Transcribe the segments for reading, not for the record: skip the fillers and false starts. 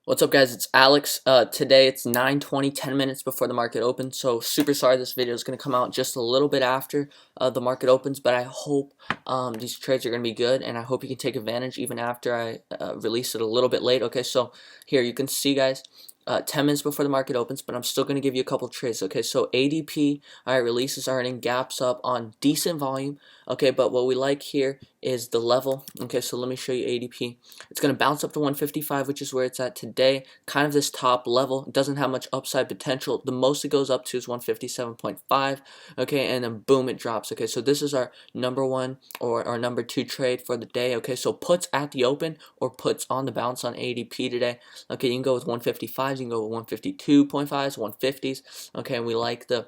What's up, guys? It's Alex. Today it's 9:20, 10 minutes before the market opens. So super sorry this video is going to come out just a little bit after the market opens, but I hope these trades are going to be good, and I hope you can take advantage even after I release it a little bit late. Okay, so here you can see, guys. 10 minutes before the market opens, but I'm still going to give you a couple trades. Okay, so ADP, all right, releases earning, gaps up on decent volume. Okay, but what we like here is the level. Okay, so let me show you ADP. It's going to bounce up to 155, which is where it's at today. Kind of this top level. It doesn't have much upside potential. The most it goes up to is 157.5. Okay, and then boom, it drops. Okay, so this is our number one or our number two trade for the day. Okay, so puts at the open or puts on the bounce on ADP today. Okay, you can go with 155s, you can go with 152.5s, 150s. Okay, and we like the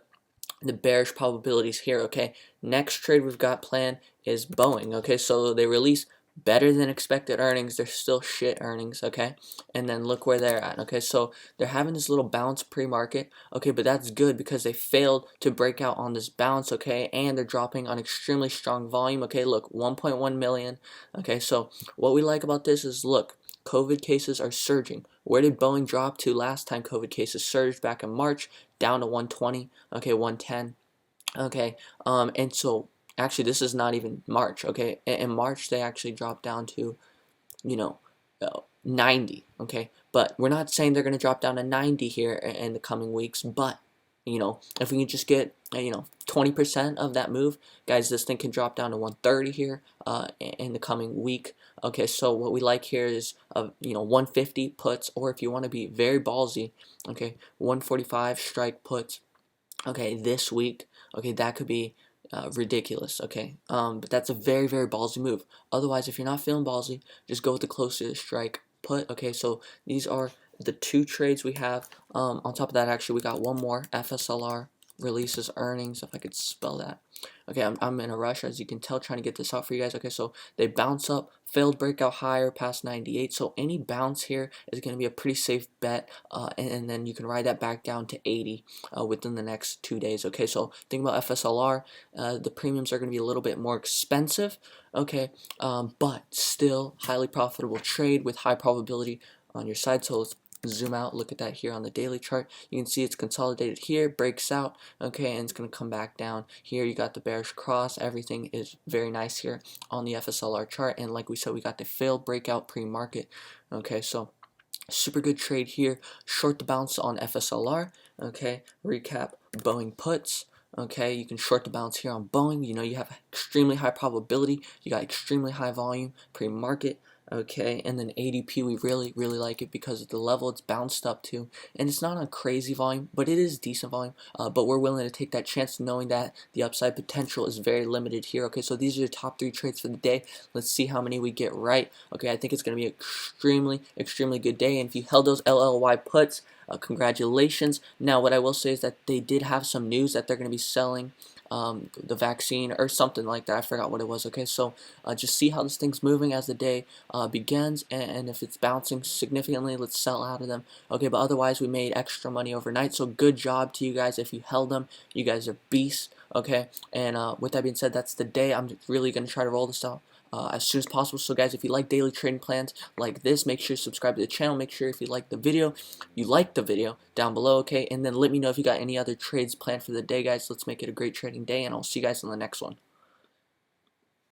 bearish probabilities here. Okay, next trade we've got planned is Boeing. Okay, so they release better than expected earnings. They're still shit earnings. Okay, and then look where they're at. Okay, so they're having this little bounce pre-market. Okay, but that's good because they failed to break out on this bounce. Okay, and they're dropping on extremely strong volume. Okay, look, 1.1 million. Okay, so what we like about this is, look, COVID cases are surging. Where did Boeing drop to last time COVID cases surged? Back in March, down to 120. Okay, 110. Okay, and so actually this is not even March. Okay, in March they actually dropped down to, you know, 90. Okay, but we're not saying they're going to drop down to 90 here in the coming weeks, but if we can just get 20% of that move, guys, this thing can drop down to 130 here in the coming week. Okay, so what we like here is 150 puts, or if you want to be very ballsy, okay, 145 strike puts. Okay, this week. Okay, that could be ridiculous. Okay, but that's a very, very ballsy move. Otherwise, if you're not feeling ballsy, just go with the closer strike put. Okay, so these are the two trades we have. On top of that, actually, we got one more. FSLR releases earnings, if I could spell that. Okay, I'm in a rush, as you can tell, trying to get this out for you guys. Okay, so they bounce up, failed breakout higher past 98. So any bounce here is going to be a pretty safe bet, and then you can ride that back down to 80 within the next 2 days. Okay, so think about FSLR. The premiums are going to be a little bit more expensive. Okay, but still highly profitable trade with high probability on your side. So let's zoom out, look at that here on the daily chart. You can see it's consolidated here, breaks out, okay, and it's going to come back down. Here you got the bearish cross. Everything is very nice here on the FSLR chart, and like we said, we got the failed breakout pre-market. Okay, so super good trade here. Short the bounce on FSLR. Okay, recap Boeing puts. Okay, you can short the bounce here on Boeing. You have extremely high probability. You got extremely high volume pre-market. Okay, and then ADP, we really, really like it because of the level it's bounced up to. And it's not a crazy volume, but it is decent volume. But we're willing to take that chance knowing that the upside potential is very limited here. Okay, so these are the top three trades for the day. Let's see how many we get right. Okay, I think it's going to be an extremely, extremely good day. And if you held those LLY puts, congratulations. Now, what I will say is that they did have some news that they're going to be selling the vaccine or something like that. I forgot what it was. Okay, so just see how this thing's moving as the day begins, and if it's bouncing significantly, let's sell out of them. Okay, but otherwise we made extra money overnight, so good job to you guys. If you held them, you guys are beasts. Okay, and with that being said, that's the day. I'm really going to try to roll this out as soon as possible. So guys, if you like daily trading plans like this, make sure to subscribe to the channel. Make sure if you like the video, down below. Okay, and then let me know if you got any other trades planned for the day, guys. Let's make it a great trading day, and I'll see you guys in the next one.